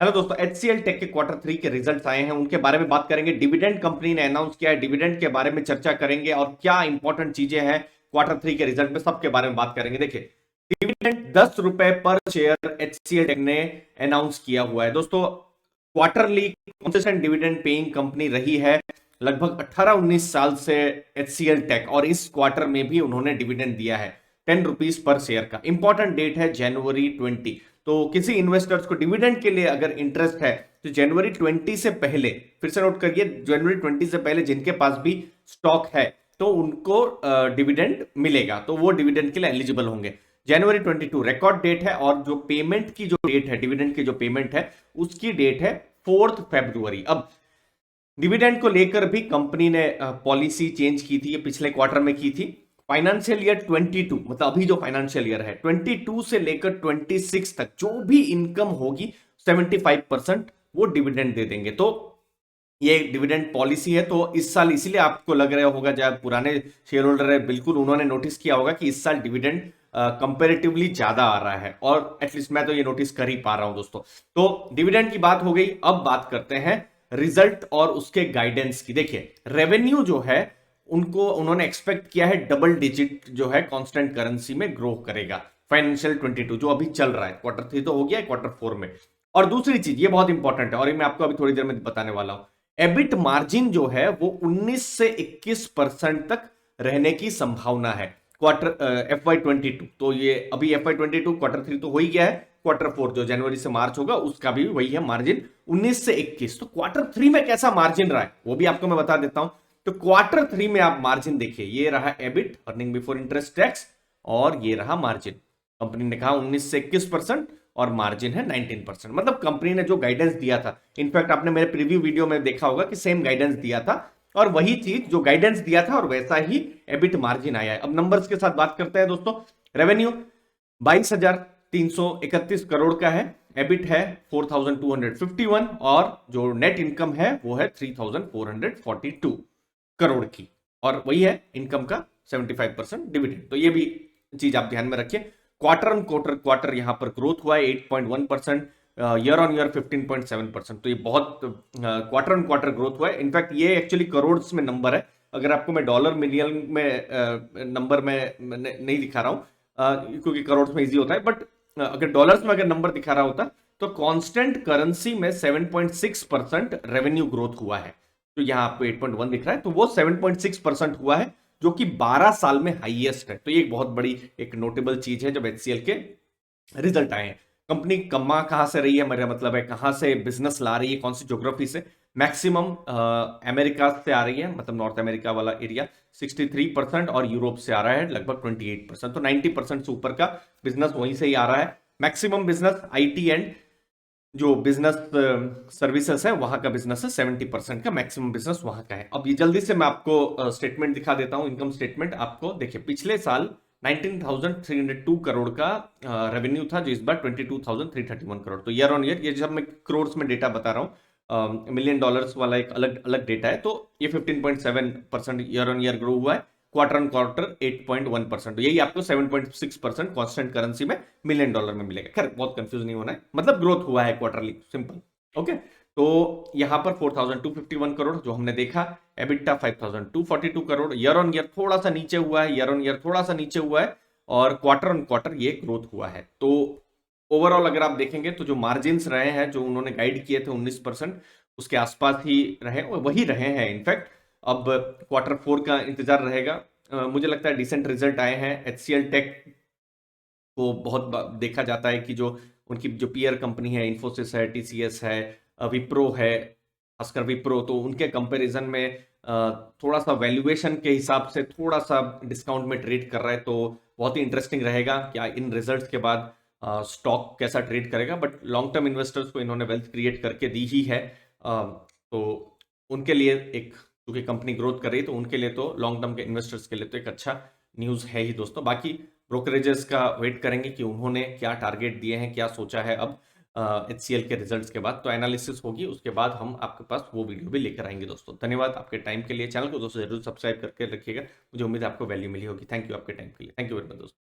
Hello दोस्तों, HCL take के quarter 3 के रिजल्ट्स आए हैं, उनके बारे में बात करेंगे। डिविडेंड कंपनी ने अनाउंस किया है, डिविडेंड के बारे में चर्चा करेंगे और क्या इंपॉर्टेंट चीजें हैं क्वार्टर 3 के रिजल्ट में, सबके बारे में बात करेंगे। देखिए, डिविडेंड 10 रुपए पर शेयर एचसीएल टेक ने अनाउंस किया हुआ है। दोस्तों, quarterly consistent dividend paying company रही है लगभग 18-19 साल से एचसीएल टेक, और इस क्वार्टर में भी उन्होंने डिविडेंड दिया है 10 रुपीज पर शेयर का। इंपॉर्टेंट डेट है जनवरी 20। तो किसी इन्वेस्टर्स को डिविडेंड के लिए अगर इंटरेस्ट है तो जनवरी 20 से पहले, फिर से नोट करिए, जनवरी 20 से पहले जिनके पास भी स्टॉक है तो उनको डिविडेंड मिलेगा, तो वो डिविडेंड के लिए एलिजिबल होंगे। जनवरी 22 रिकॉर्ड डेट है, और जो पेमेंट की जो डेट है, डिविडेंड की जो पेमेंट है उसकी डेट है 4 फरवरी। अब डिविडेंड को लेकर भी कंपनी ने पॉलिसी चेंज की थी, ये पिछले क्वार्टर में की थी। फाइनेंशियल ईयर 22, मतलब अभी जो फाइनेंशियल ईयर है 22 से लेकर 26 तक जो भी इनकम होगी 75% वो डिविडेंड दे देंगे। तो ये डिविडेंड पॉलिसी है। तो इस साल इसीलिए आपको लग रहा होगा, जब पुराने शेयर होल्डर है बिल्कुल उन्होंने नोटिस किया होगा कि इस साल डिविडेंड कंपेरेटिवली ज्यादा आ रहा है, और एटलीस्ट मैं तो ये नोटिस कर ही पा रहा हूं दोस्तों। तो डिविडेंड की बात हो गई, अब बात करते हैं रिजल्ट और उसके गाइडेंस की। देखिए, रेवेन्यू जो है उनको उन्होंने एक्सपेक्ट किया है डबल डिजिट जो है कांस्टेंट करेंसी में ग्रो करेगा। फाइनेंशियल 22 जो अभी चल रहा है, क्वार्टर 3 तो हो गया है, क्वार्टर 4 में। और दूसरी चीज ये बहुत इंपॉर्टेंट है, और ये मैं आपको अभी थोड़ी देर में बताने वाला हूं। एबिट मार्जिन जो है वो 19 से 21% तक रहने की संभावना है क्वार्टर FY22। तो ये अभी FY22 क्वार्टर 3 तो हो ही गया है, क्वार्टर 4 जो जनवरी से मार्च होगा उसका भी वही है मार्जिन 19 से 21। तो क्वार्टर 3 में कैसा मार्जिन रहा है वो भी आपको मैं बता देता हूं। तो क्वार्टर 3 में आप मार्जिन देखिए, ये रहा EBIT, earning before interest tax, और ये रहा मार्जिन। कंपनी ने कहा 19 से 21%, और मार्जिन है 19%। मतलब कंपनी ने जो गाइडेंस दिया था, इनफैक्ट आपने मेरे प्रीव्यू वीडियो में देखा होगा कि सेम गाइडेंस दिया था, और वही चीज जो गाइडेंस दिया था और वैसा ही एबिट मार्जिन आया है। अब नंबर्स के साथ बात करते हैं दोस्तों। रेवेन्यू 22,331 करोड़ का है, एबिट है 4,251, और जो नेट इनकम है वो है 3,442 करोड़ की, और वही है इनकम का 75% डिविडेंड। तो ये भी चीज आप ध्यान में रखिए। क्वार्टर ऑन क्वार्टर यहां पर ग्रोथ हुआ है 8.1%, ईयर ऑन ईयर 15.7%। तो ये बहुत क्वार्टर ऑन क्वार्टर ग्रोथ हुआ है। इनफैक्ट ये एक्चुअली करोड़ में नंबर है, अगर आपको मैं डॉलर मिलियन में नंबर में नहीं दिखा रहा हूं, क्योंकि करोड़ में इजी होता है, बट अगर डॉलर्स में अगर नंबर दिखा रहा होता तो कांस्टेंट करेंसी में 7.6% रेवेन्यू ग्रोथ हुआ है। तो यहां आपको 8.1 दिख रहा है, तो वो 7.6% हुआ है, जो कि 12 साल में हाईएस्ट है। तो ये एक बहुत बड़ी एक नोटेबल चीज है जब एचसीएल के रिजल्ट आए हैं। कंपनी कमा कहां से रही है, मेरा मतलब है कहां से बिजनेस ला रही है, कौन सी ज्योग्राफी से। मैक्सिमम अमेरिका से आ रही है, मतलब नॉर्थ अमेरिका वाला एरिया 63%, और यूरोप से आ रहा है लगभग 28%। तो 90% से ऊपर का बिजनेस वहीं से ही आ रहा है। मैक्सिमम बिजनेस आईटी एंड जो बिजनेस सर्विसेज है वहां का बिजनेस है, 70% का मैक्सिमम बिजनेस वहां का है। अब ये जल्दी से मैं आपको स्टेटमेंट दिखा देता हूं, इनकम स्टेटमेंट आपको। देखिए, पिछले साल 19,302 करोड़ का रेवेन्यू था, जो इस बार 22,331 करोड़। तो ईयर ऑन ईयर, ये जब मैं करोड़ में डेटा बता रहा हूँ, मिलियन डॉलर्स वाला एक अलग अलग डेटा है, तो ये 15.7% ईयर ऑन ईयर ग्रो हुआ है। क्वार्टर ऑन क्वार्टर 8.1%, तो यही आपको 7.6% कांस्टेंट करेंसी में मिलियन डॉलर में मिलेगा। खैर, बहुत कंफ्यूज नहीं होना है, मतलब ग्रोथ हुआ है क्वार्टरली, सिंपल। ओके, तो यहां पर 4,251 करोड़ जो हमने देखा। EBITDA 5,242 crore, year on year थोड़ा सा नीचे हुआ है, ईयर ऑन ईयर थोड़ा सा नीचे हुआ है, और क्वार्टर ऑन क्वार्टर ये ग्रोथ हुआ है। तो ओवरऑल अगर आप देखेंगे तो जो मार्जिन रहे हैं, जो उन्होंने गाइड किए थे 19%, उसके आसपास ही रहे, वही रहे हैं इनफैक्ट। अब क्वार्टर 4 का इंतजार रहेगा। मुझे लगता है डिसेंट रिजल्ट आए हैं। एचसीएल टेक को बहुत देखा जाता है कि जो उनकी जो पीयर कंपनी है, इन्फोसिस है, टीसीएस है, विप्रो है, खासकर विप्रो, तो उनके कंपैरिजन में थोड़ा सा वैल्यूएशन के हिसाब से थोड़ा सा डिस्काउंट में ट्रेड कर रहा है। तो बहुत ही इंटरेस्टिंग रहेगा क्या इन रिजल्ट्स के बाद स्टॉक कैसा ट्रेड करेगा। बट लॉन्ग टर्म इन्वेस्टर्स को इन्होंने वेल्थ क्रिएट करके दी ही है, तो उनके लिए एक, क्योंकि कंपनी ग्रोथ कर रही है, तो उनके लिए तो लॉन्ग टर्म के इन्वेस्टर्स के लिए तो एक अच्छा न्यूज है ही दोस्तों। बाकी ब्रोकरेजेस का वेट करेंगे कि उन्होंने क्या टारगेट दिए हैं, क्या सोचा है अब एचसीएल के रिजल्ट्स के बाद। तो एनालिसिस होगी, उसके बाद हम आपके पास वो वीडियो भी लेकर आएंगे दोस्तों। धन्यवाद आपके टाइम के लिए। चैनल को दोस्तों जरूर सब्सक्राइब करके रखिएगा, मुझे उम्मीद है आपको वैल्यू मिली होगी। थैंक यू आपके टाइम के लिए, थैंक यू वेरी मच दोस्तों।